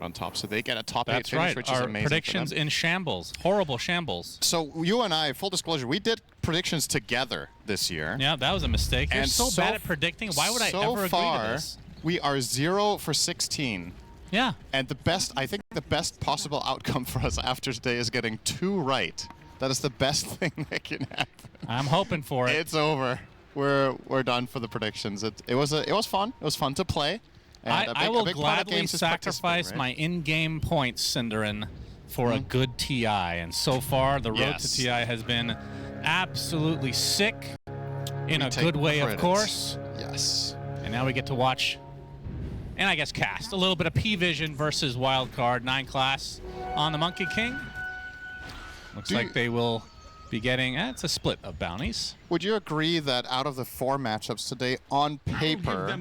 out on top, so they get a top 8 That's finish, right. which is Our amazing. predictions in shambles. Horrible shambles. So you and I, full disclosure, we did predictions together this year. Yeah, that was a mistake. You're And so bad at predicting. Why would I ever agree to this? We are 0 for 16. Yeah. And the best, I think the best possible outcome for us after today is getting 2 right. That is the best thing that can happen. I'm hoping for it. It's over. We're done for the predictions. It was fun. It was fun to play. And I will a big part of gladly games is sacrifice participate, my right? in-game points, Cinderin, for a good TI. And so far, the road to TI has been absolutely sick, in a good way, of course. Yes. And now we get to watch, and I guess cast, a little bit of PVISION versus Wildcard 9 class on the Monkey King. Looks like they will be getting, it's a split of bounties. Would you agree that out of the 4 matchups today, on paper,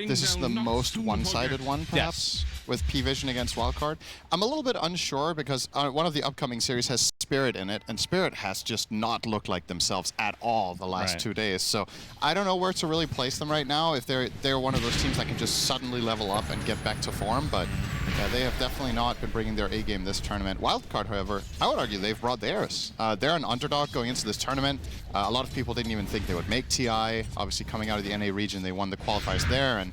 this is the most one-sided one, perhaps, with PVISION against Wildcard? I'm a little bit unsure because one of the upcoming series has Spirit in it, and Spirit has just not looked like themselves at all the last 2 days. So I don't know where to really place them right now, if they're one of those teams that can just suddenly level up and get back to form, but yeah, they have definitely not been bringing their A-game this tournament. Wildcard, however, I would argue they've brought theirs. They're an underdog going into this tournament. A lot of people didn't even think they would make TI. Obviously, coming out of the NA region, they won the qualifiers there, and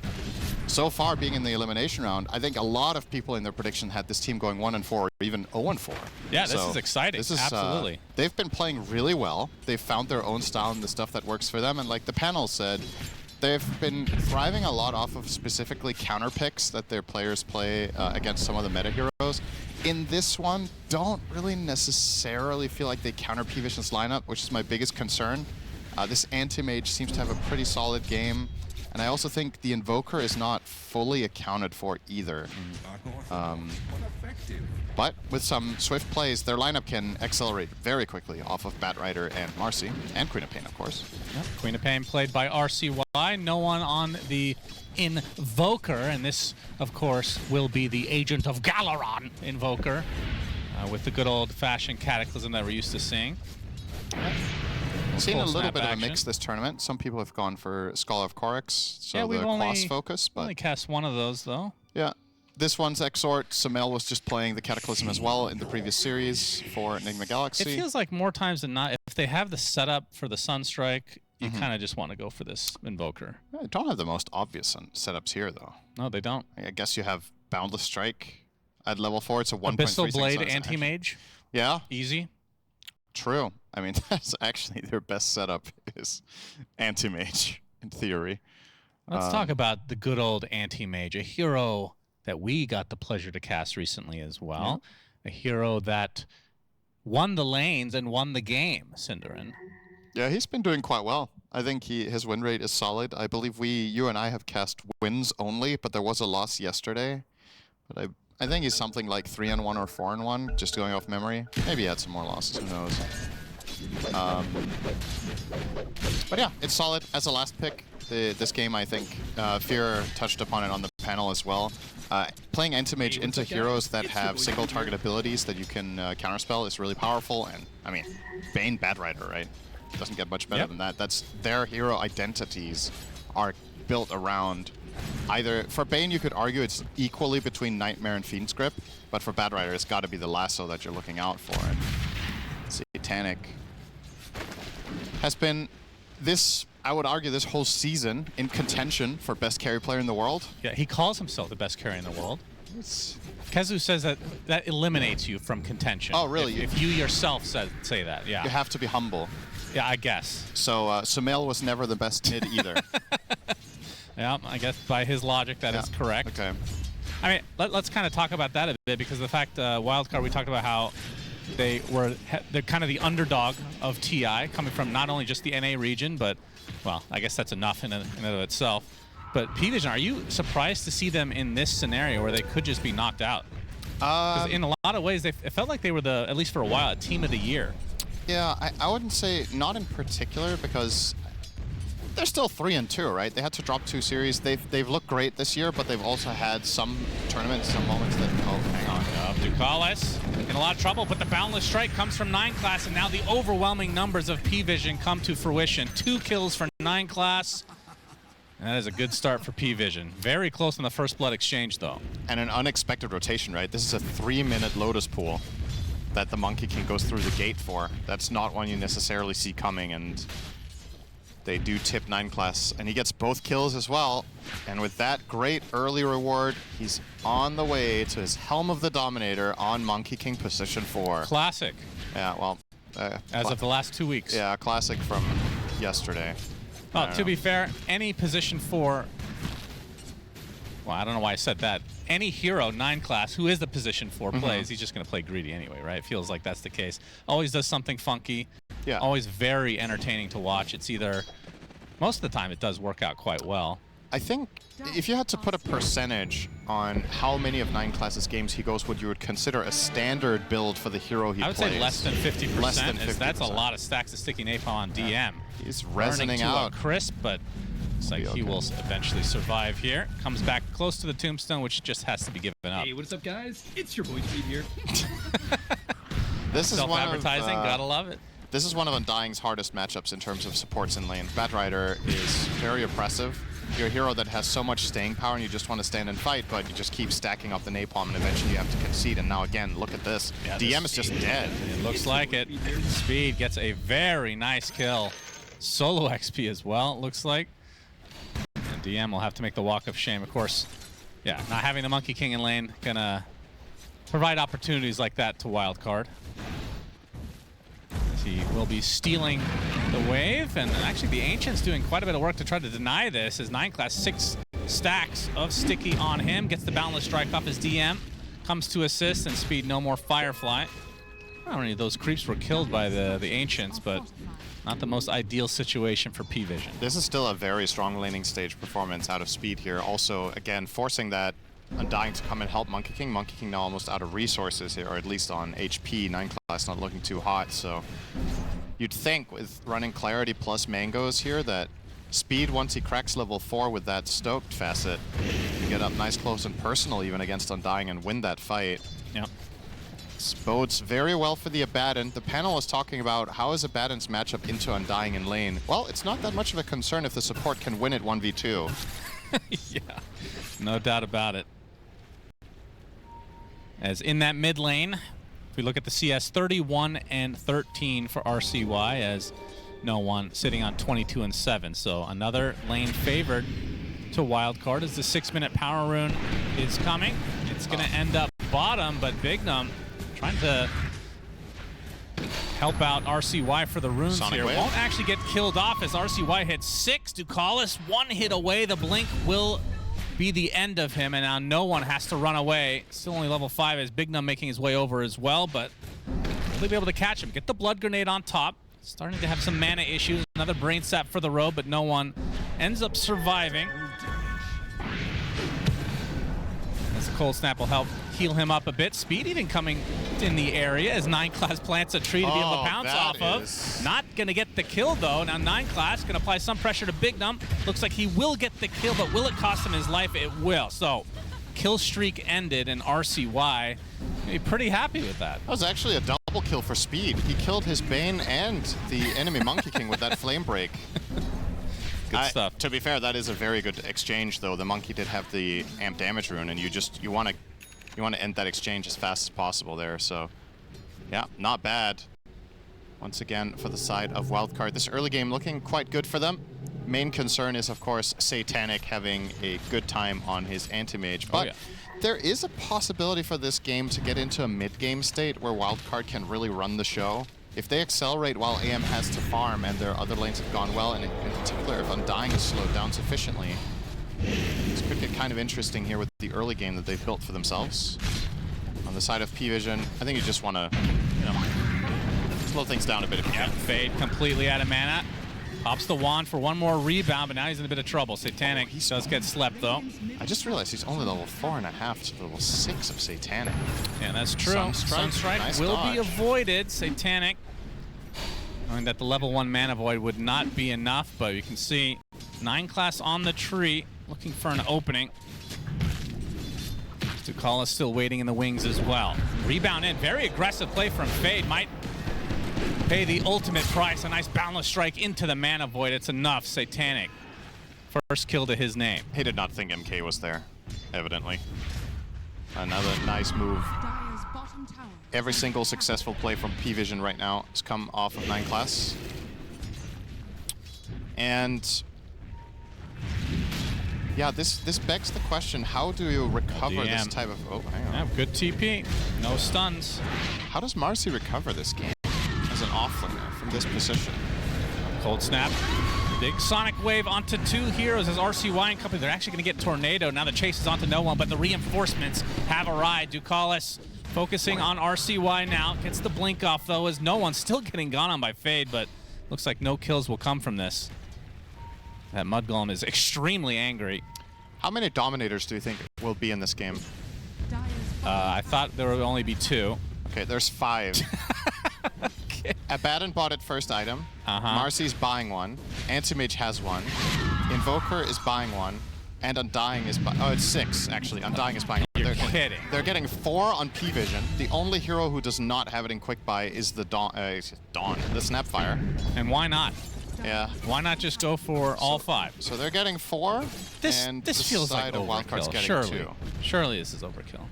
so far, being in the elimination round, I think a lot of people in their prediction had this team going 1-4, or even 0-4. Yeah, this is exciting. This is, absolutely. They've been playing really well. They've found their own style and the stuff that works for them, and like the panel said, they've been thriving a lot off of specifically counter picks that their players play against some of the meta heroes. In this one, don't really necessarily feel like they counter PVISION's lineup, which is my biggest concern. This anti-mage seems to have a pretty solid game, and I also think the Invoker is not fully accounted for either. But with some swift plays, their lineup can accelerate very quickly off of Batrider and Marcy, and Queen of Pain, of course. Yep. Queen of Pain played by RCY. No one on the Invoker, and this, of course, will be the Agent of Galaron Invoker, with the good old-fashioned Cataclysm that we're used to seeing. I've seen a little bit of a mix this tournament. Some people have gone for Scholar of Corax, so the Quas focus. But only cast one of those, though. Yeah. This one's Exort. Samel was just playing the Cataclysm as well in the previous series for Nigma Galaxy. It feels like more times than not, if they have the setup for the Sunstrike, you kind of just want to go for this Invoker. I don't have the most obvious setups here, though. No, they don't. I guess you have Boundless Strike at level 4. It's a 1.3. Abyssal Blade Anti-Mage. Yeah. Easy. True. I mean, that's actually their best setup is Anti-Mage, in theory. Let's talk about the good old Anti-Mage, a hero that we got the pleasure to cast recently as well. Yeah. A hero that won the lanes and won the game, Cinderin. Yeah, he's been doing quite well. I think his win rate is solid. I believe you and I have cast wins only, but there was a loss yesterday. But I think he's something like 3-1 or 4-1, just going off memory. Maybe he had some more losses, who knows. But yeah, it's solid as a last pick. This game, I think, Fear touched upon it on the panel as well. Playing Anti-Mage into heroes that have single target abilities that you can counterspell is really powerful. And I mean, Bane Batrider, right? Doesn't get much better than that. That's their hero identities are built around either. For Bane, you could argue it's equally between Nightmare and Fiend's Grip, but for Batrider, it's got to be the lasso that you're looking out for. And Satanic has been this. I would argue this whole season in contention for best carry player in the world. Yeah, he calls himself the best carry in the world. Kezu says that eliminates you from contention. Oh, really? If you yourself say that, yeah. You have to be humble. Yeah, I guess. So Sumail was never the best mid either. Yeah, I guess by his logic that is correct. Okay. I mean, let's kind of talk about that a bit, because the fact Wildcard, we talked about how they're kind of the underdog of TI, coming from not only just the NA region, but, well, I guess that's enough in and of itself. But PVISION, are you surprised to see them in this scenario where they could just be knocked out? Because in a lot of ways, it felt like they were at least for a while, a team of the year. Yeah, I wouldn't say not in particular, because they're still 3-2, right? They had to drop 2 series. They've looked great this year, but they've also had some tournaments, some moments that, oh, hang on. Ducalis in a lot of trouble, but the Boundless Strike comes from 9 class, and now the overwhelming numbers of PVISION come to fruition. 2 kills for 9 class. And that is a good start for PVISION. Very close in the first blood exchange, though. And an unexpected rotation, right? This is a 3-minute Lotus pool that the Monkey King goes through the gate for. That's not one you necessarily see coming, and they do tip 9 class, and he gets both kills as well. And with that great early reward, he's on the way to his Helm of the Dominator on Monkey King position 4. Classic. Yeah, well, as of the last 2 weeks. Yeah, classic from yesterday. Well, to be fair, any position 4, well, I don't know why I said that. Any hero 9 class who is the position 4 plays, he's just going to play greedy anyway, right? It feels like that's the case. Always does something funky. Yeah. Always very entertaining to watch. It's either, most of the time it does work out quite well. I think if you had to put a percentage on how many of 9 classes games he goes, what you would consider a standard build for the hero he plays. I would say less than 50%. Less than 50%. That's a lot of stacks of sticky napalm on DM. Yeah. He's resonating out. Crisp, but looks like he will eventually survive here. Comes back close to the tombstone, which just has to be given up. Hey, what's up, guys? It's your boy Steve here. This is one of self-advertising, gotta love it. This is one of Undying's hardest matchups in terms of supports in lane. Batrider is very oppressive. You're a hero that has so much staying power and you just want to stand and fight, but you just keep stacking up the napalm and eventually you have to concede. And now again, look at this. Yeah, DM is just dead. It looks like it. Speed gets a very nice kill. Solo XP as well, it looks like. And DM will have to make the walk of shame. Of course, yeah, not having the Monkey King in lane gonna provide opportunities like that to Wildcard. He will be stealing the wave, and actually the Ancient's doing quite a bit of work to try to deny this. His 9 class, 6 stacks of sticky on him, gets the boundless strike off his DM, comes to assist, and Speed no more Firefly. I don't know how many of those creeps were killed by the Ancients, but not the most ideal situation for PVISION. This is still a very strong laning stage performance out of Speed here. Also, again, forcing that Undying to come and help Monkey King. Monkey King now almost out of resources here, or at least on HP. 9 class not looking too hot, so you'd think with running Clarity plus Mangoes here that Speed, once he cracks level 4 with that Stoked facet, can get up nice, close, and personal even against Undying and win that fight. Yep. This bodes very well for the Abaddon. The panel is talking about how is Abaddon's matchup into Undying in lane. Well, it's not that much of a concern if the support can win it 1v2. Yeah, no doubt about it. As in that mid lane, if we look at the CS, 31 and 13 for RCY, as No One sitting on 22 and 7. So another lane favored to Wildcard as the 6-minute power rune is coming. It's going to end up bottom, but Bignum trying to help out RCY for the runes Sonic here. Wave. Won't actually get killed off as RCY hits 6. Ducalis 1 hit away. The blink will be the end of him, and now No One has to run away. Still only level 5 as Bignum making his way over as well, but will be able to catch him. Get the blood grenade on top. Starting to have some mana issues. Another brain sap for the road, but No One ends up surviving. As the cold snap will help heal him up a bit. Speed even coming in the area as 9 class plants a tree to be able to pounce off of. Not going to get the kill though. Now 9 class going to apply some pressure to Bignum. Looks like he will get the kill, but will it cost him his life? It will. So kill streak ended, and RCY be pretty happy with that. That was actually a double kill for Speed. He killed his Bane and the enemy Monkey King with that flame break. Good stuff. To be fair, that is a very good exchange, though. The Monkey did have the amp damage rune, and you want to end that exchange as fast as possible there. So, yeah, not bad. Once again, for the side of Wildcard, this early game looking quite good for them. Main concern is, of course, Satanic having a good time on his anti-mage, but there is a possibility for this game to get into a mid-game state where Wildcard can really run the show. If they accelerate while AM has to farm and their other lanes have gone well, and in particular if Undying is slowed down sufficiently, this could get kind of interesting here with the early game that they've built for themselves. On the side of PVISION, I think you just want to, slow things down a bit if you can. Fade completely out of mana. Pops the wand for one more rebound, but now he's in a bit of trouble. Satanic does get slept, though. I just realized he's only level 4.5 to level 6 of Satanic. Yeah, that's true. Sunstrike nice will dodge. be avoided. Satanic, knowing that the level 1 mana void would not be enough, but you can see 9 class on the tree, looking for an opening. Ducalis still waiting in the wings as well. Rebound in, very aggressive play from Fade. Might pay the ultimate price. A nice boundless strike into the mana void. It's enough. Satanic First kill to his name. He did not think MK was there, evidently. Another nice move. Every single successful play from PVISION right now has come off of 9 class. And yeah, this begs the question, how do you recover this type of... Oh, hang on. Yeah, good TP. No stuns. How does Marcy recover this game as an offlaner from this position? Cold snap. Big sonic wave onto 2 heroes as RCY and company. They're actually going to get Tornado. Now the chase is onto no one, but the reinforcements have arrived. Ducalis focusing on RCY now. Gets the blink off, though, as no one's still getting gone on by Fade, but looks like no kills will come from this. That Mud Golem is extremely angry. How many Dominators do you think will be in this game? I thought there would only be 2. Okay, there's 5. Okay. Abaddon bought it first item. Marcy's buying one. Anti-Mage has one. Invoker is buying one. And Undying is buying... Oh, it's 6, actually. Undying is buying one. You're kidding. They're getting 4 on PVISION. The only hero who does not have it in quick buy is the the Snapfire. And why not? Yeah. Why not just go for all 5? So they're getting 4, and this feels like Wildcard's overkill. getting 2. Surely this is overkill.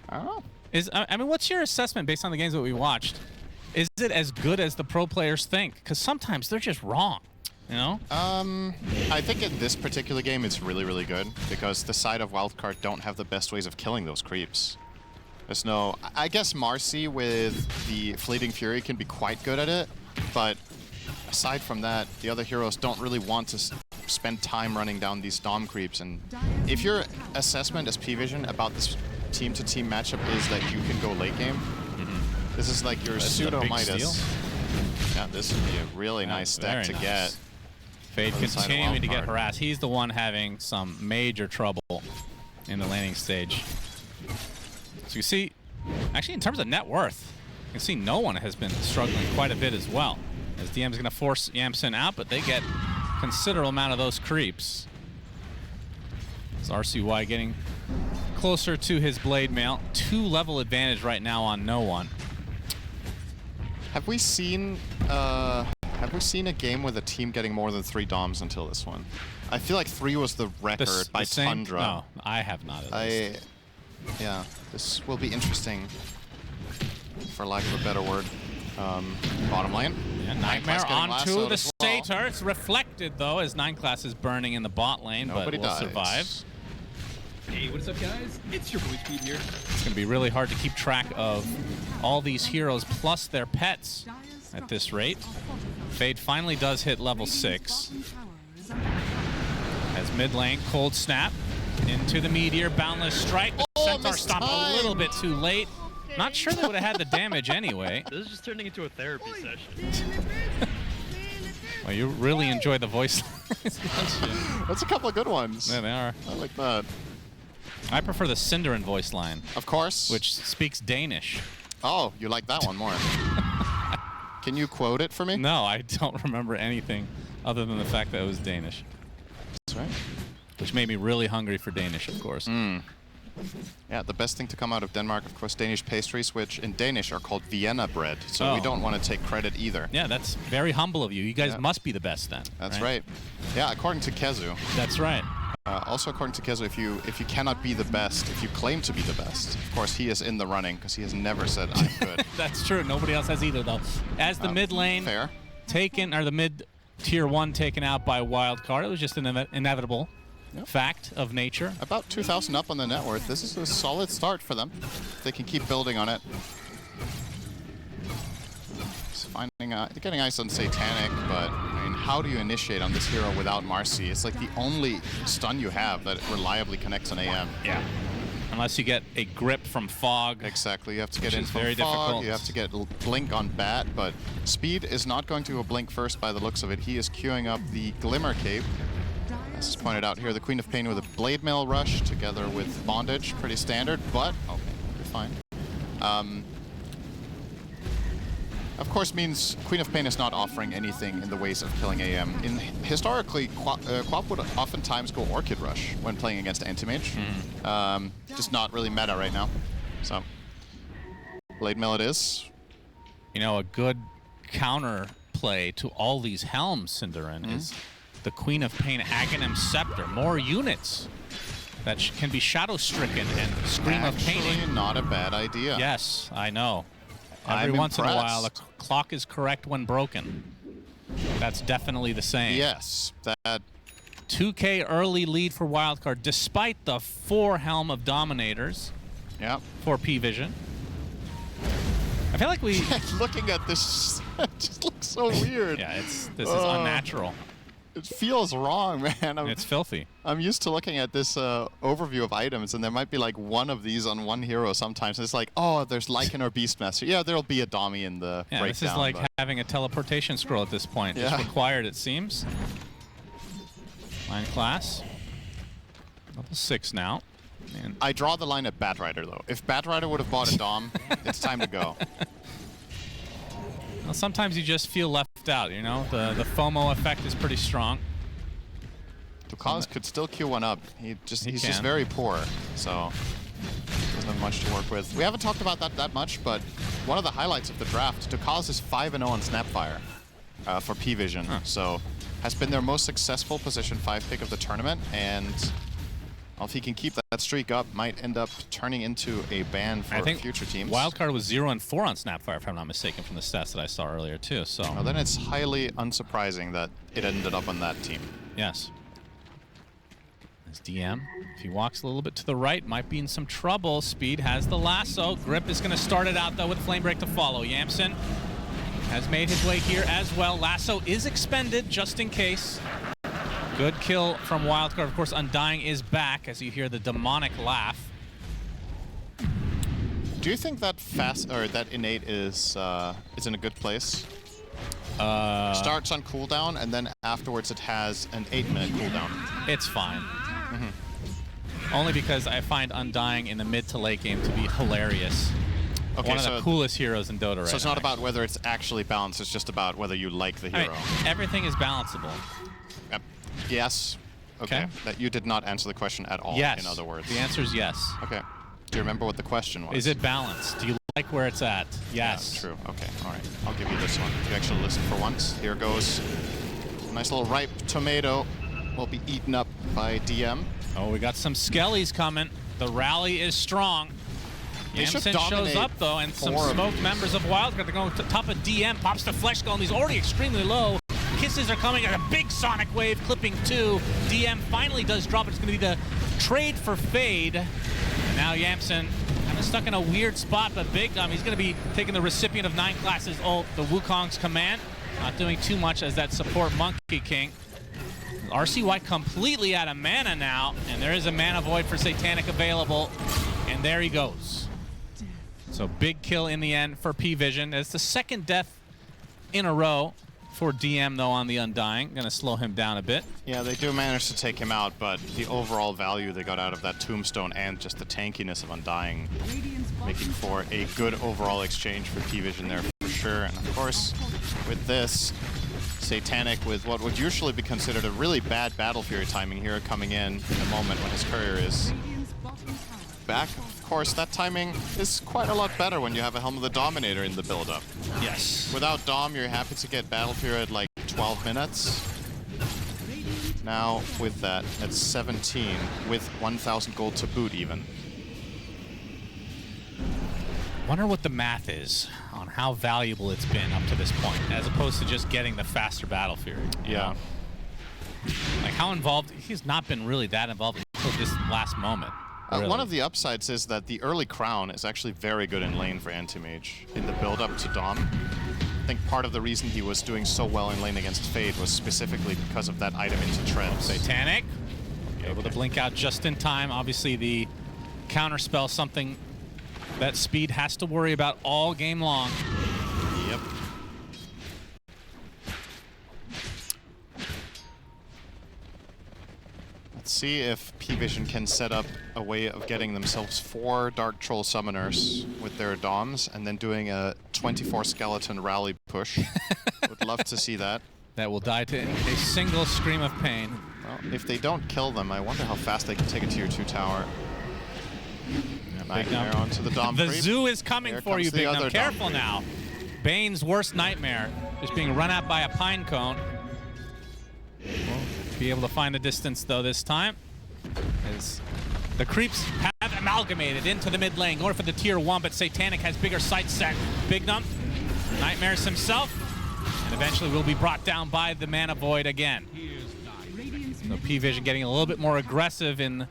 I don't know. I mean, what's your assessment based on the games that we watched? Is it as good as the pro players think? Because sometimes they're just wrong, you know? I think in this particular game it's really, really good because the side of Wildcard don't have the best ways of killing those creeps. There's no... I guess Marcy with the Fleeting Fury can be quite good at it, but aside from that, the other heroes don't really want to spend time running down these Dom creeps. And if your assessment as PVISION about this team-to-team matchup is that you can go late game, this is like your pseudo Midas. Yeah, this would be a really nice stack to get. Fade continuing to get harassed. He's the one having some major trouble in the laning stage. So you see, actually in terms of net worth, you can see no one has been struggling quite a bit as well. As DM's going to force Yamsen out, but they get considerable amount of those creeps. As RCY getting closer to his Blade Mail. 2-level advantage right now on no one. Have we seen a game with a team getting more than 3 Doms until this one? I feel like 3 was the record by Tundra. No, I have not at least. Yeah, this will be interesting, for lack of a better word. Bottom lane. Yeah, Nightmare onto the Satyr. It's reflected, though, as 9 class is burning in the bot lane, but will survive. Hey, what's up, guys? It's your boy Speed here. It's going to be really hard to keep track of all these heroes plus their pets at this rate. Fade finally does hit level 6. As mid lane, Cold Snap into the Meteor, Boundless Strike. The Centaur stopped a little bit too late. Not sure they would have had the damage anyway. This is just turning into a therapy session. Well, you really enjoy the voice lines. That's a couple of good ones. Yeah, they are. I like that. I prefer the Cinderin voice line. Of course. Which speaks Danish. Oh, you like that one more. Can you quote it for me? No, I don't remember anything other than the fact that it was Danish. That's right. Which made me really hungry for Danish, of course. Yeah, the best thing to come out of Denmark, of course, Danish pastries, which in Danish are called Vienna bread. So we don't want to take credit either. Yeah, that's very humble of you. You guys must be the best then. That's right. Yeah, according to Kezu. That's right. Also, according to Kezu, if you cannot be the best, if you claim to be the best, of course, he is in the running because he has never said, I'm good. That's true. Nobody else has either, though. As the mid lane taken, or the mid tier 1 taken out by Wildcard, it was just an inevitable fact of nature. About 2,000 up on the net worth. This is a solid start for them. They can keep building on it. Getting ice on Satanic, but I mean, how do you initiate on this hero without Marcy? It's like the only stun you have that reliably connects an AM. Yeah. Unless you get a grip from Fog. Exactly. You have to get in from very Fog. Difficult. You have to get Blink on Bat, but Speed is not going to go Blink first by the looks of it. He is queuing up the Glimmer Cape. As is pointed out here, the Queen of Pain with a Blade Mail Rush together with Bondage. Pretty standard, but okay, you're fine. Of course, means Queen of Pain is not offering anything in the ways of killing AM. Historically, Quap would oftentimes go Orchid Rush when playing against Anti-Mage. Just not really meta right now. So, Blade Mail it is. You know, a good counter play to all these Helms, Cinderin, is the Queen of Pain Aghanim Scepter. More units that can be shadow-stricken and Scream of Pain. Actually, not a bad idea. Yes, I know. Every I'm once in a impressed. while, the clock is correct when broken. That's definitely the same. Yes, that 2K early lead for Wildcard, despite the 4 Helm of Dominators for PVISION. I feel like we... looking at this, it just looks so weird. Yeah, this is unnatural. It feels wrong, man. It's filthy. I'm used to looking at this overview of items, and there might be like one of these on one hero sometimes. It's like, oh, there's Lycan or Beastmaster. Yeah, there'll be a Dommy in the breakdown. This is like having a teleportation scroll at this point. It's required, it seems. Line class. Level 6 now. Man. I draw the line at Batrider, though. If Batrider would have bought a Dom, it's time to go. Well, sometimes you just feel left out, you know? The FOMO effect is pretty strong. Dukaz could still queue one up. He's just very poor, so doesn't have much to work with. We haven't talked about that much, but one of the highlights of the draft, Dukaz is 5-0 on Snapfire for PVISION, so has been their most successful position 5 pick of the tournament, and well, if he can keep that streak up, might end up turning into a ban for future teams. Wildcard was 0-4 on Snapfire, if I'm not mistaken, from the stats that I saw earlier too. So well, then it's highly unsurprising that it ended up on that team. Yes. As DM, if he walks a little bit to the right, might be in some trouble. Speed has the lasso. Grip is going to start it out though with Flame Break to follow. Yamsen has made his way here as well. Lasso is expended just in case. Good kill from Wildcard. Of course, Undying is back as you hear the demonic laugh. Do you think that that innate is in a good place? Starts on cooldown, and then afterwards it has an 8-minute cooldown. It's fine. Only because I find Undying in the mid to late game to be hilarious. Okay, one of the coolest heroes in Dota right now. So it's not about whether it's actually balanced, it's just about whether you like the hero. I mean, everything is balanceable. Yes. Okay. That you did not answer the question at all, yes. In other words. The answer is yes. Okay. Do you remember what the question was? Is it balanced? Do you like where it's at? Yes. Yeah, true. Okay. All right. I'll give you this one. You actually listened for once. Here goes. Nice little ripe tomato will be eaten up by DM. Oh, we got some skellies coming. The rally is strong. Yamsen shows up, though, and some smoked members of Wildcard. They're going to top of DM. Pops the Flesh Skull, and he's already extremely low. Kisses are coming at a big sonic wave, clipping 2. DM finally does drop. It's going to be the trade for Fade. And now Yamsen kind of stuck in a weird spot, but Big he's going to be taking the recipient of 9 classes ult, the Wukong's command. Not doing too much as that support Monkey King. RCY completely out of mana now, and there is a mana void for Satanic available, and there he goes. So big kill in the end for PVISION. It's the second death in a row for DM, though, on the Undying. Gonna slow him down a bit. Yeah, they do manage to take him out, but the overall value they got out of that Tombstone and just the tankiness of Undying, making for a good overall exchange for PVISION there for sure. And of course, with this, Satanic with what would usually be considered a really bad Battle Fury timing here, coming in a moment when his courier is back. Of course, that timing is quite a lot better when you have a Helm of the Dominator in the build-up. Yes. Without Dom, you're happy to get Battle Fury at like 12 minutes. Now, with that, at 17, with 1,000 gold to boot even. Wonder what the math is on how valuable it's been up to this point, as opposed to just getting the faster Battle Fury. Yeah. Like, how involved? He's not been really that involved until this last moment. Really. One of the upsides is that the early Crown is actually very good in lane for Anti-Mage in the build-up to Dom. I think part of the reason he was doing so well in lane against Fade was specifically because of that item into Treads. Satanic, able to blink out just in time. Obviously, the counterspell, something that Speed has to worry about all game long. Yep. Let's see if PVISION can set up a way of getting themselves 4 Dark Troll Summoners with their Doms and then doing a 24 skeleton rally push. Would love to see that. That will die to a single Scream of Pain. Well, if they don't kill them, I wonder how fast they can take a tier 2 tower. Nightmare onto the Dom The creep. zoo is coming Here for you, Big Numb. Careful Dom now. Bane's worst nightmare, just being run at by a pine cone. be able to find a distance though this time, as the creeps have amalgamated into the mid lane, going for the tier 1, but Satanic has bigger sight set. Bignum, Nightmares himself, and eventually will be brought down by the Mana Void again. So PVISION getting a little bit more aggressive in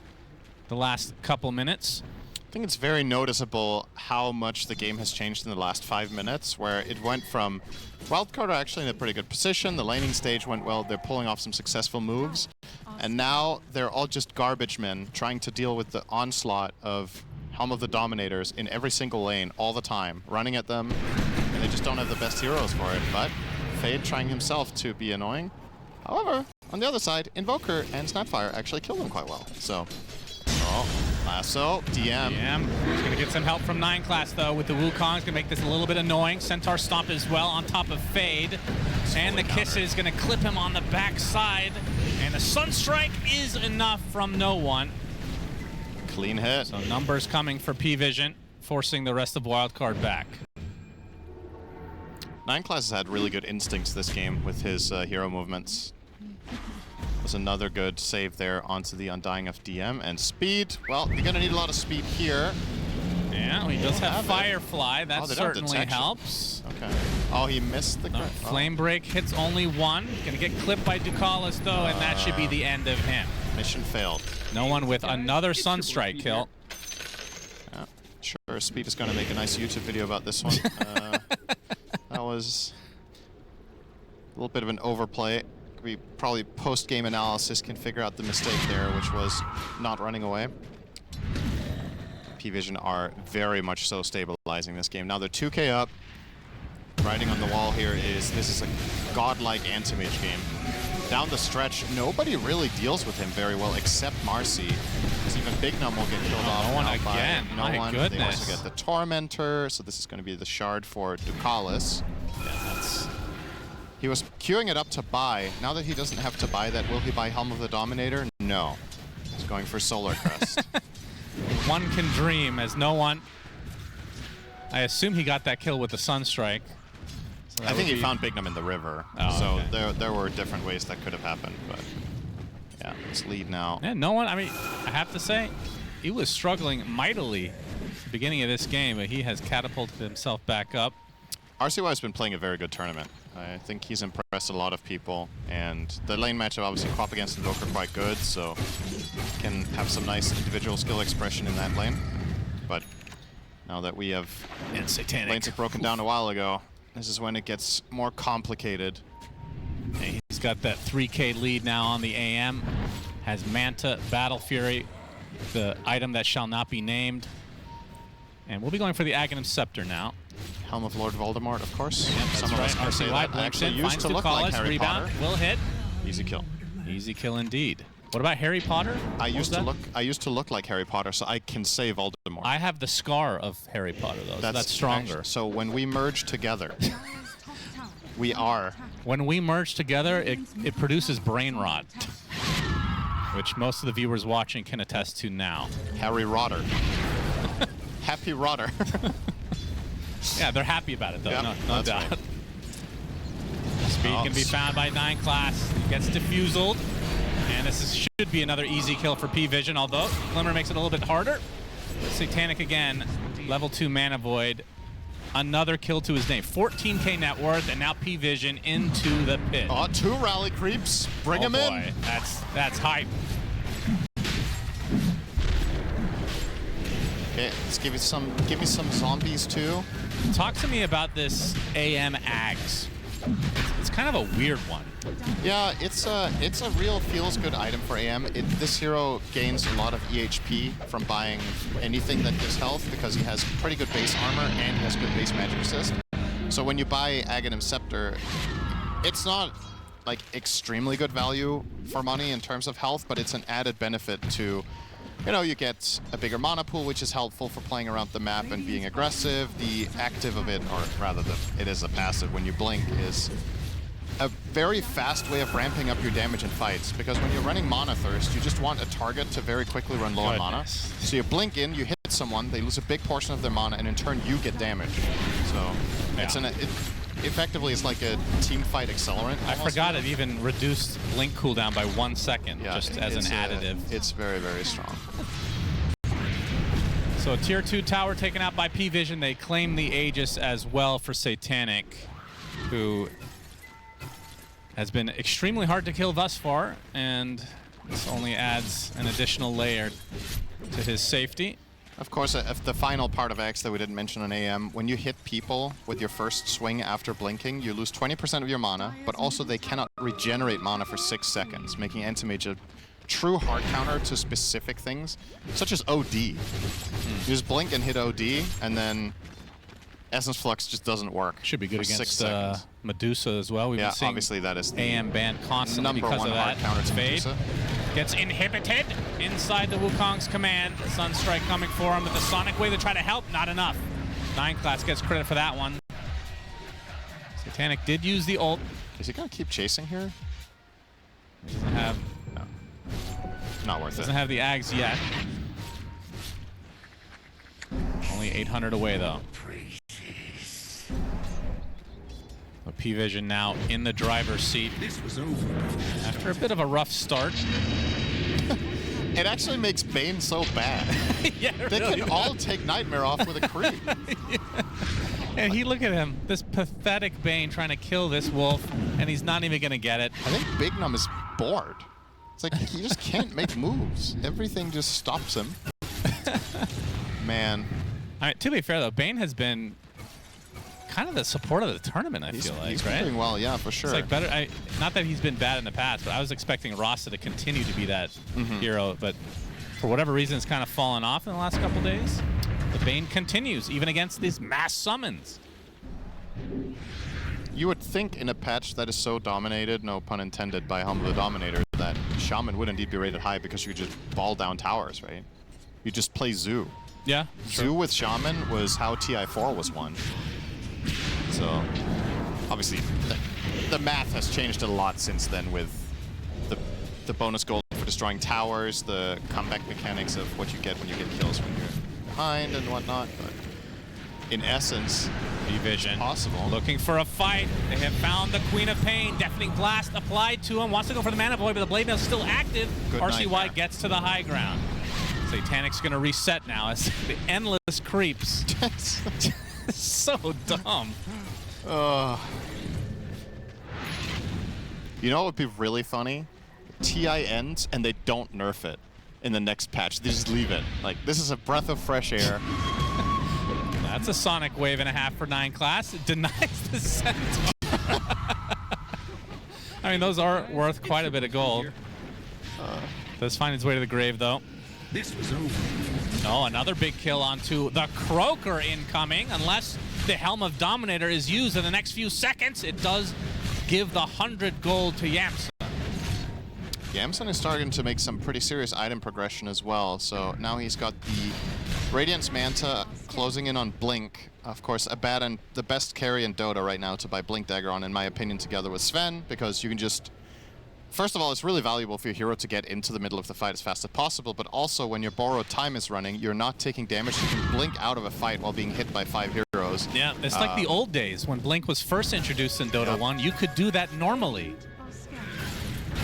the last couple minutes. I think it's very noticeable how much the game has changed in the last 5 minutes, where it went from Wildcard are actually in a pretty good position, the laning stage went well, they're pulling off some successful moves, and now they're all just garbage men trying to deal with the onslaught of Helm of the Dominators in every single lane all the time, running at them, and they just don't have the best heroes for it. But Fade trying himself to be annoying. However, on the other side, Invoker and Snapfire actually kill them quite well. So, Lasso, DM. He's going to get some help from 9 class though with the Wukong. He's going to make this a little bit annoying. Centaur Stomp as well on top of Fade. And the Kiss is going to clip him on the backside. And the Sunstrike is enough from no one. Clean hit. So numbers coming for PVISION, forcing the rest of Wildcard back. 9 class has had really good instincts this game with his hero movements. Was another good save there onto the Undying of DM. And speed, well, you're going to need a lot of speed here. Yeah, well, he does have Firefly. That certainly helps. Okay. Oh, he missed the Flame Break hits only 1. Going to get clipped by Ducalis, though, and that should be the end of him. Mission failed. No one with another Sunstrike kill. Yeah, sure, Speed is going to make a nice YouTube video about this one. That was a little bit of an overplay. We probably post-game analysis can figure out the mistake there, which was not running away. PVISION are very much so stabilizing this game. Now they're 2k up. Writing on the wall here is this is a godlike anti-mage game. Down the stretch, nobody really deals with him very well except Marcy. Because even Bignum will get killed off. No one again. My goodness. They also get the Tormentor, so this is going to be the shard for Ducalis. Yeah, he was queuing it up to buy. Now that he doesn't have to buy that, will he buy Helm of the Dominator? No. He's going for Solar Crest. One can dream, as no one... I assume he got that kill with the Sunstrike. So I think he found Bignum in the river. Oh, so okay. there were different ways that could have happened, but yeah, it's lead now. Yeah, no one, I mean, I have to say, he was struggling mightily at the beginning of this game, but he has catapulted himself back up. RCY has been playing a very good tournament. I think he's impressed a lot of people, and the lane matchup obviously Crop against Invoker quite good, so can have some nice individual skill expression in that lane. But now that we have lanes have broken down a while ago, this is when it gets more complicated. And he's got that 3k lead now on the AM. Has Manta, Battle Fury, the item that shall not be named. And we'll be going for the Aghanim Scepter now. Helm of Lord Voldemort, of course. Yep, Some of us can say that. Actually used to look like Harry Rebound Potter. will hit. Easy kill. Easy kill indeed. What about Harry Potter? I used to look like Harry Potter, so I can say Voldemort. I have the scar of Harry Potter though, so that's stronger. So when we merge together, we are. When we merge together, it produces brain rot, which most of the viewers watching can attest to now. Harry Rotter. Happy Rotter. Yeah, they're happy about it though, yep, no doubt. Right. Speed can be found by 9 class. Gets diffuseled. And this should be another easy kill for PVISION, although Glimmer makes it a little bit harder. Satanic again, level 2 Mana Void. Another kill to his name. 14k net worth, and now PVISION into the pit. Oh, 2 rally creeps. Bring him in. That's hype. Okay, let's give me some zombies too. Talk to me about this AM Ags. It's kind of a weird one. Yeah, it's a real feels-good item for AM. This hero gains a lot of EHP from buying anything that gives health because he has pretty good base armor and he has good base magic resist. So when you buy Aghanim Scepter, it's not like extremely good value for money in terms of health, but it's an added benefit to, you know, you get a bigger mana pool, which is helpful for playing around the map and being aggressive. The active of it, or rather it is a passive when you blink, is a very fast way of ramping up your damage in fights, because when you're running Mana Thirst, you just want a target to very quickly run low on mana. So you blink in, you hit someone, they lose a big portion of their mana, and in turn you get damage. So effectively is like a team fight accelerant. I forgot it even reduced blink cooldown by 1 second, just as an additive. It's very, very strong. So a tier 2 tower taken out by PVISION. They claim the Aegis as well for Satanic, who has been extremely hard to kill thus far, and this only adds an additional layer to his safety. Of course, if the final part of X that we didn't mention on AM, when you hit people with your first swing after blinking, you lose 20% of your mana, but also they cannot regenerate mana for 6 seconds, making Anti-Mage a true hard counter to specific things, such as OD. You just blink and hit OD, and then Essence Flux just doesn't work. Should be good against Medusa as well. We've been seeing obviously that is the AM banned constantly because of that. Counter to Fade Medusa. gets inhibited inside the Wukong's command. Sunstrike coming for him, but the Sonic Wave to try to help, not enough. 9 class gets credit for that one. Satanic did use the ult. Is he gonna keep chasing here? Doesn't have. No. Not worth it. Doesn't have the Ags yet. Only 800 away though. But PVISION now in the driver's seat. This was over. After a bit of a rough start. It actually makes Bane so bad. Yeah, they really can all take Nightmare off with a creep. Yeah. And look at him, this pathetic Bane trying to kill this wolf, and he's not even gonna get it. I think Big Num is bored. It's like he just can't make moves. Everything just stops him. Man. I mean, to be fair though, Bane has been kind of the support of the tournament, I feel like, he's right? doing well, yeah, for sure. It's like better. Not that he's been bad in the past, but I was expecting Rasa to continue to be that hero, but for whatever reason, it's kind of fallen off in the last couple days. The Bane continues, even against these mass summons. You would think in a patch that is so dominated, no pun intended, by Humble the Dominator, that Shaman would indeed be rated high because you just ball down towers, right? You just play Zoo. Yeah. Zoo with Shaman was how TI4 was won. So, obviously, the math has changed a lot since then with the bonus gold for destroying towers, the comeback mechanics of what you get when you get kills when you're behind and whatnot. But in essence, PVISION possible. Looking for a fight. They have found the Queen of Pain. Deafening Blast applied to him. Wants to go for the Mana Void, but the Blade Mail's still active. Good RCY Nightmare. gets to the high ground. Satanic's going to reset now as the endless creeps. So dumb. You know what would be really funny? TI ends and they don't nerf it in the next patch. They just leave it. Like, this is a breath of fresh air. That's a Sonic Wave and a half for 9 class. It denies the Centaur. I mean, those are worth quite a bit of gold. Does find its way to the grave, though. This was over. Oh, another big kill onto the Croaker incoming. Unless the Helm of Dominator is used in the next few seconds, it does give the 100 gold to Yamsen. Yamsen is starting to make some pretty serious item progression as well. So now he's got the Radiance Manta closing in on Blink. Of course, Abad and the best carry in Dota right now to buy Blink Dagger on, in my opinion, together with Sven, because you can just... First of all, it's really valuable for your hero to get into the middle of the fight as fast as possible, but also when your borrowed time is running, you're not taking damage. You can blink out of a fight while being hit by 5 heroes. Yeah, it's like the old days when Blink was first introduced in Dota 1. You could do that normally.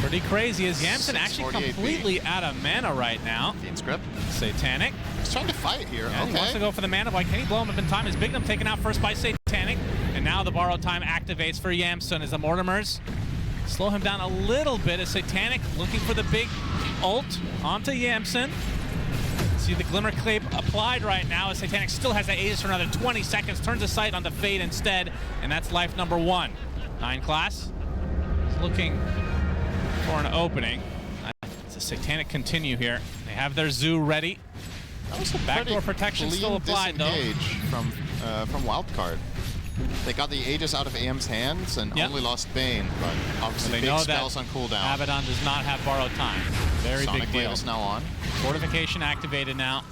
Pretty crazy as Yamsen actually completely out of mana right now. Fiend Script. Satanic. He's trying to fight here. Yeah, okay. He wants to go for the mana void. Can he blow him up in time? Is Bignum taken out first by Satanic? And now the borrowed time activates for Yamsen as the Mortimers slow him down a little bit as Satanic looking for the big ult onto Yamsen. See the Glimmer Cape applied right now as Satanic still has that Aegis for another 20 seconds. Turns his sight on the Fade instead, and that's life number 1. 9 class is looking for an opening. It's a Satanic continue here. They have their Zoo ready. That was a Backdoor protection still applied though. From Wildcard. They got the Aegis out of AM's hands and only lost Bane, but obviously big spells on cooldown. Abaddon does not have borrowed time. Very Sonic big deal. Wave is now on. Fortification activated now.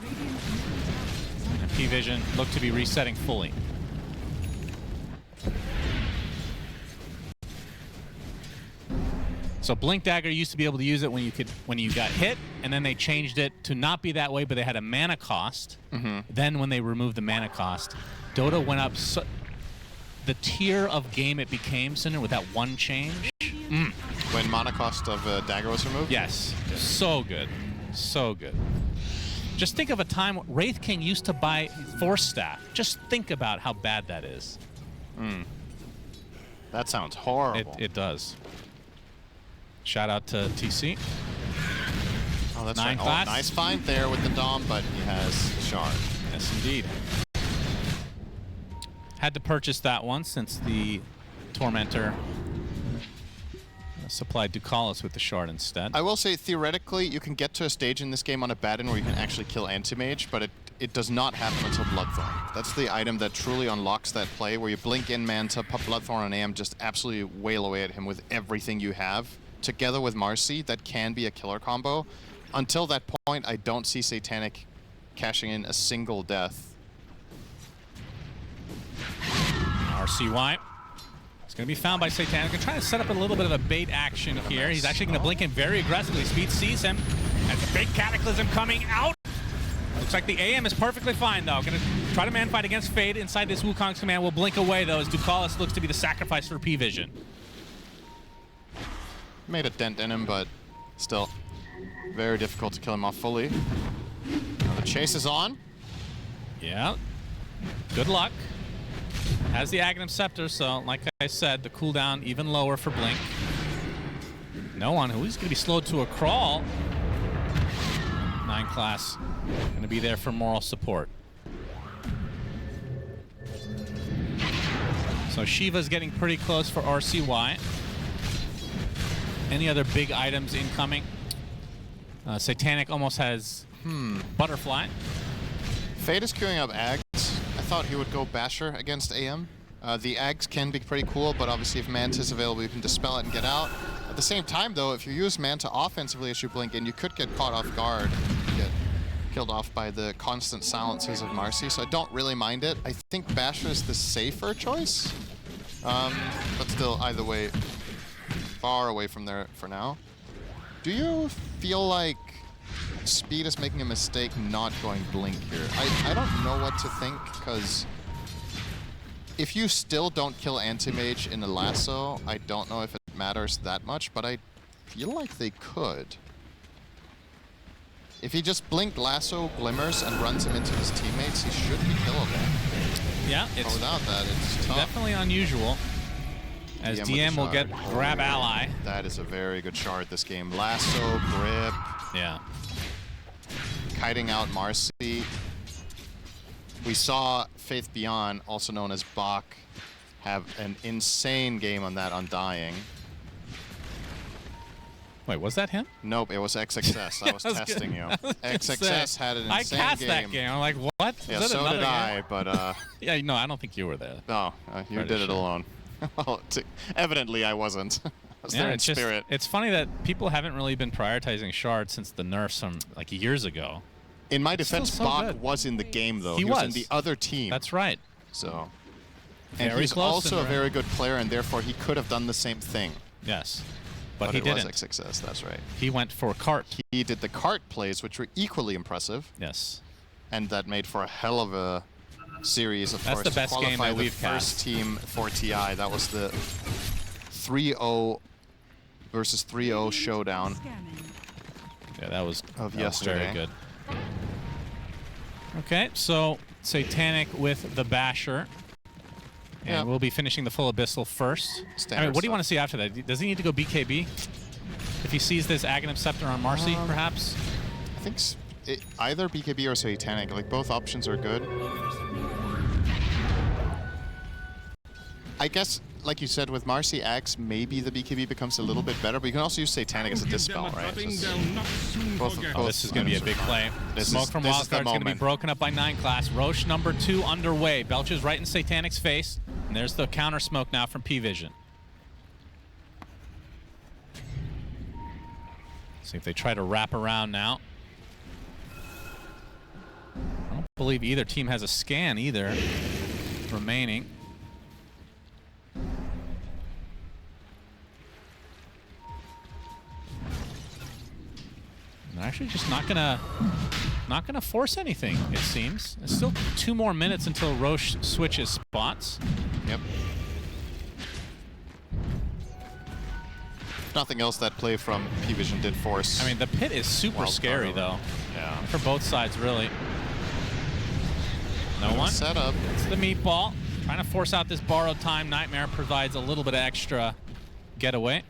And PVISION look to be resetting fully. So Blink Dagger used to be able to use it when you got hit, and then they changed it to not be that way, but they had a mana cost. Then when they removed the mana cost, Dota went up the tier of game it became, Cinder, with that one change. When mana cost of dagger was removed? Yes. So good. So good. Just think of a time Wraith King used to buy Force Staff. Just think about how bad that is. That sounds horrible. It does. Shout out to TC. Oh, that's 9 right. class. Oh, nice find there with the Dom, but he has Shard. Yes, indeed. Had to purchase that one since the Tormentor supplied Ducalis with the Shard instead. I will say, theoretically, you can get to a stage in this game on a bad end where you can actually kill Anti-Mage, but it does not happen until Bloodthorn. That's the item that truly unlocks that play, where you blink in Manta, pop Bloodthorn on AM, just absolutely wail away at him with everything you have. Together with Marcy, that can be a killer combo. Until that point, I don't see Satanic cashing in a single death. RCY. It's going to be found by Satanic. Going to try to set up a little bit of a bait action here. He's actually going to blink in very aggressively. Speed sees him. As a big Cataclysm coming out. Looks like the AM is perfectly fine, though. Going to try to man fight against Fade inside this Wukong's command. Will blink away, though, as Ducalis looks to be the sacrifice for PVISION. Made a dent in him, but still very difficult to kill him off fully. Now the chase is on. Yeah. Good luck. Has the Aghanim Scepter, so like I said, the cooldown even lower for Blink. No one who's going to be slowed to a crawl. 9 class going to be there for moral support. So Shiva's getting pretty close for RCY. Any other big items incoming? Satanic almost has Butterfly. Fade is queuing up Ags. I thought he would go Basher against AM. The Ags can be pretty cool, but obviously if Manta is available, you can dispel it and get out. At the same time, though, if you use Manta offensively as you blink in, you could get caught off guard and get killed off by the constant silences of Marcy, so I don't really mind it. I think Basher is the safer choice, but still, either way, far away from there for now. Do you feel like Speed is making a mistake not going Blink here? I don't know what to think, because if you still don't kill Anti-Mage in a lasso, I don't know if it matters that much, but I feel like they could. If he just blinked lasso Glimmers and runs him into his teammates, he should be killable. Yeah, it's without that, it's tough. definitely unusual. As DM will get grab ally. That is a very good shard this game. Lasso, grip. Yeah. Kiting out Marcy. We saw Faith Beyond, also known as Bach, have an insane game on that Undying. Wait, was that him? Nope, it was XXS. I was testing you. XXS had an insane game. I cast that game. I'm like, what? Yeah, so did I, but... yeah, no, I don't think you were there. No, you did it alone. Well, evidently I wasn't. I was there in spirit. It's funny that people haven't really been prioritizing Shard since the nerfs from like years ago. In my defense, Bach was in the game, though. He was in the other team. That's right. So, and he's also a very good player, and therefore he could have done the same thing. Yes, but he it didn't. Was XXS, that's right. He went for cart. He did the cart plays, which were equally impressive. Yes. And that made for a hell of a series, of course. That's the best game that we've cast. First team for TI. That was the 3-0 versus 3-0 showdown. Yeah, that was yesterday. Very good. Okay, so Satanic with the Basher. And we'll be finishing the full Abyssal first. I mean, what do you want to see after that? Does he need to go BKB? If he sees this Aghanim Scepter on Marcy, perhaps? I think either BKB or Satanic. Like, both options are good. I guess, like you said, with Marcy Axe, maybe the BKB becomes a little bit better, but you can also use Satanic as a dispel, right? This is going to be a big play. Smoke from Wildcard is going to be broken up by 9 class. Roche number 2 underway. Belches right in Satanic's face. And there's the counter smoke now from PVISION. See if they try to wrap around now. I don't believe either team has a scan either remaining. They're actually just not gonna force anything, it seems. It's still 2 more minutes until Roche switches spots. Yep. Nothing else that play from PVISION did force. I mean, the pit is super scary, though. Yeah. For both sides, really. No one. Setup. It's the meatball. Trying to force out this borrowed time. Nightmare provides a little bit of extra getaway.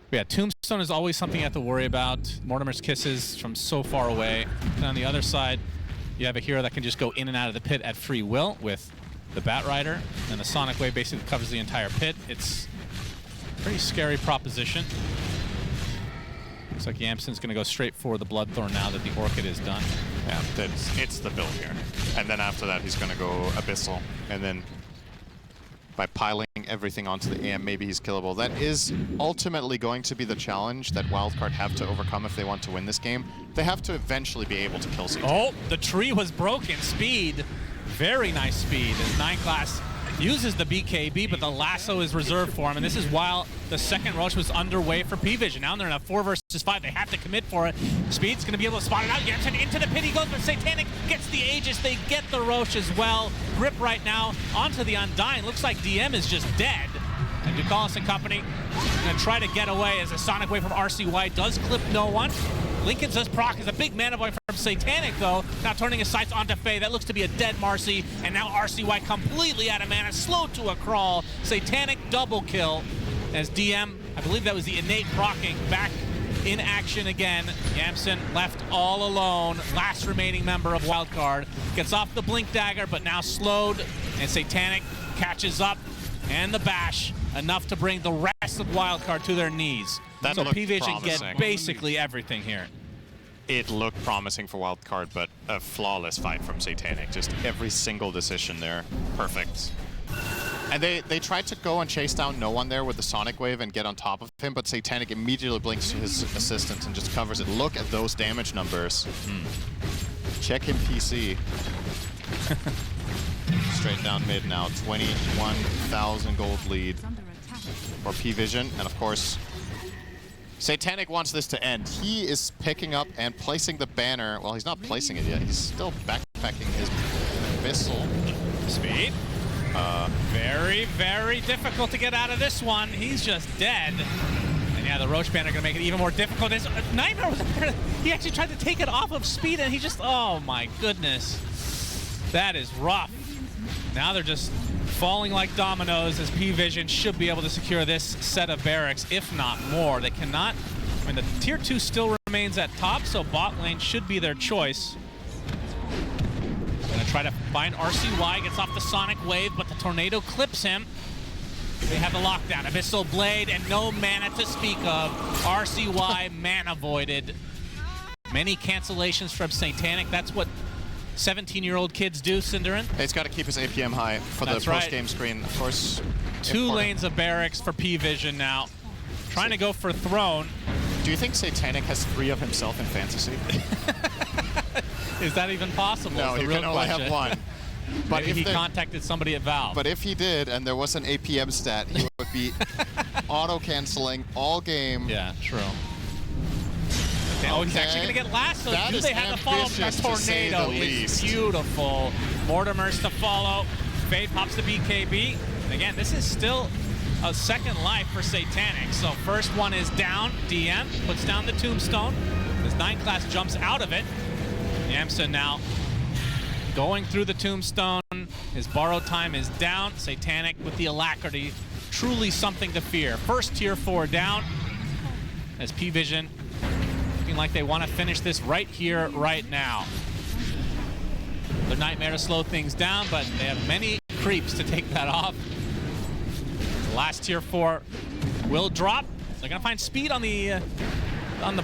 But yeah, Tombstone is always something you have to worry about. Mortimer's Kisses from so far away. And on the other side, you have a hero that can just go in and out of the pit at free will with the Bat Rider. And the Sonic Wave basically covers the entire pit. It's a pretty scary proposition. Looks like Yamsen's going to go straight for the Bloodthorn now that the Orchid is done. Yeah, it's the build here. And then after that, he's going to go Abyssal. And then by piling everything onto the AM, maybe he's killable. That is ultimately going to be the challenge that Wildcard have to overcome if they want to win this game. They have to eventually be able to kill Satan. Oh, the tree was broken. Speed. Very nice speed as 9 Class uses the BKB, but the lasso is reserved for him. And this is while the second rush was underway for PVISION. Now they're in a 4 versus 5. They have to commit for it. Speed's going to be able to spot it out. Yamsen into the pit he goes, but Satanic gets the Aegis. They get the Roche as well. Grip right now onto the Undying. Looks like DM is just dead. And Ducalis and company going to try to get away as a Sonic Wave from RCY does clip no one. Lincoln says proc is a big mana void from Satanic, though. Now turning his sights onto Faye. That looks to be a dead Marcy. And now RCY completely out of mana, slow to a crawl. Satanic double kill as DM, I believe that was the innate procking, back in action again. Yamsen left all alone. Last remaining member of Wildcard. Gets off the Blink Dagger, but now slowed. And Satanic catches up. And the bash, enough to bring the rest of Wildcard to their knees. That so looked PVISION get promising. basically everything here. It looked promising for Wildcard, but a flawless fight from Satanic. Just every single decision there, perfect. And they tried to go and chase down no one there with the Sonic Wave and get on top of him, but Satanic immediately blinks to his assistant and just covers it. Look at those damage numbers. Check him PC. Straight down mid now, 21,000 gold lead for PVISION, and of course, Satanic wants this to end. He is picking up and placing the banner. Well, he's not placing it yet. He's still backpacking his Abyssal. Speed. Very, very difficult to get out of this one. He's just dead. And yeah, the Roche banner gonna make it even more difficult. Nightmare was up there. He actually tried to take it off of Speed, and he just, oh my goodness. That is rough. Now they're just falling like dominoes as PVISION should be able to secure this set of barracks, if not more. They cannot, I mean, the tier 2 still remains at top, so bot lane should be their choice. Gonna try to find RCY, gets off the Sonic Wave, but the Tornado clips him. They have the lockdown, Abyssal Blade, and no mana to speak of. RCY mana voided. Many cancellations from Satanic. That's what 17-year-old kids do, Cinderin. He's got to keep his APM high for the post-game screen, of course. 2 lanes of barracks for PVISION now. Trying to go for Throne. Do you think Satanic has 3 of himself in Fantasy? Is that even possible? No, you can only have 1. But Maybe if he contacted somebody at Valve. But if he did, and there was an APM stat, he would be auto-canceling all game. Yeah, true. Oh, he's actually going to get lassoed. That Do is they have to follow? That tornado is beautiful. Mortimer's to follow. Fade pops the BKB. Again, this is still a second life for Satanic. So first one is down. DM puts down the Tombstone. This 9 Class jumps out of it. Yamsen now going through the Tombstone. His borrowed time is down. Satanic with the alacrity. Truly something to fear. First tier 4 down as PVISION looking like they want to finish this right here, right now. The Nightmare to slow things down, but they have many creeps to take that off. The last tier 4 will drop. They're going to find speed on the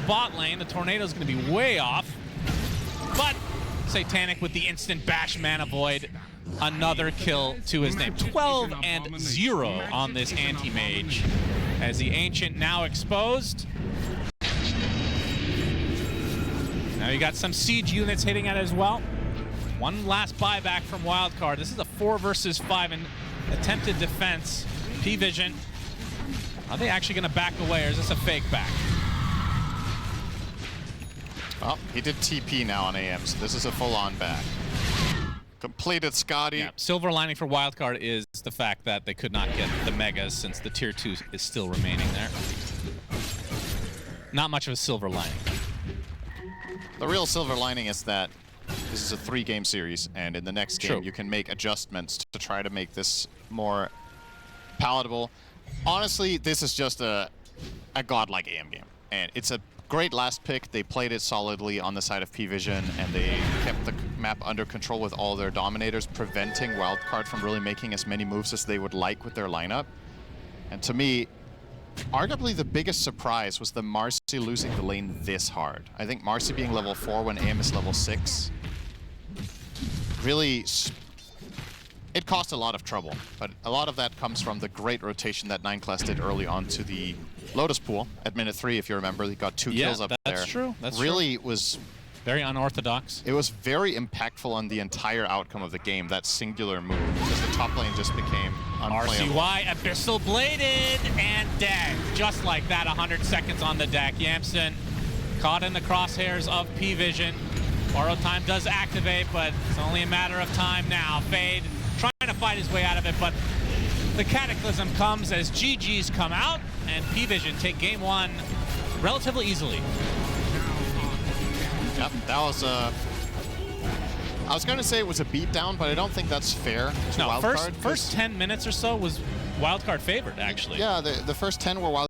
bot lane. The Tornado's going to be way off. But Satanic with the instant bash mana void. Another kill to his name. 12-0 on this anti-mage. As the Ancient now exposed. Now you got some siege units hitting it as well. One last buyback from Wildcard. This is a 4 versus 5 in attempted defense. PVISION, are they actually going to back away, or is this a fake back? Oh, he did TP now on AM, so this is a full-on back. Completed Scotty. Yeah. Silver lining for Wildcard is the fact that they could not get the Megas since the Tier 2 is still remaining there. Not much of a silver lining. The real silver lining is that this is a 3-game series, and in the next game you can make adjustments to try to make this more palatable. Honestly, this is just a godlike AM game, and it's a great last pick. They played it solidly on the side of PVISION, and they kept the map under control with all their dominators, preventing Wildcard from really making as many moves as they would like with their lineup. And to me, arguably the biggest surprise was the Marcy losing the lane this hard. I think Marcy being level 4 when AM is level 6 really, it caused a lot of trouble, but a lot of that comes from the great rotation that 9class did early on to the Lotus pool at minute 3, if you remember. They got 2 kills up there. That's true. That's really true. Was very unorthodox. It was very impactful on the entire outcome of the game, that singular move, because the top lane just became unplayable. RCY Abyssal Bladed and dead. Just like that, 100 seconds on the deck. Yamson caught in the crosshairs of PVISION. Borrow time does activate, but it's only a matter of time now. Fade trying to fight his way out of it, but the Cataclysm comes as GG's come out, and PVISION take game 1 relatively easily. Yep, that was I was going to say it was a beatdown, but I don't think that's fair to Wildcard. First 10 minutes or so was Wildcard favored, actually. Yeah, the first 10 were Wildcard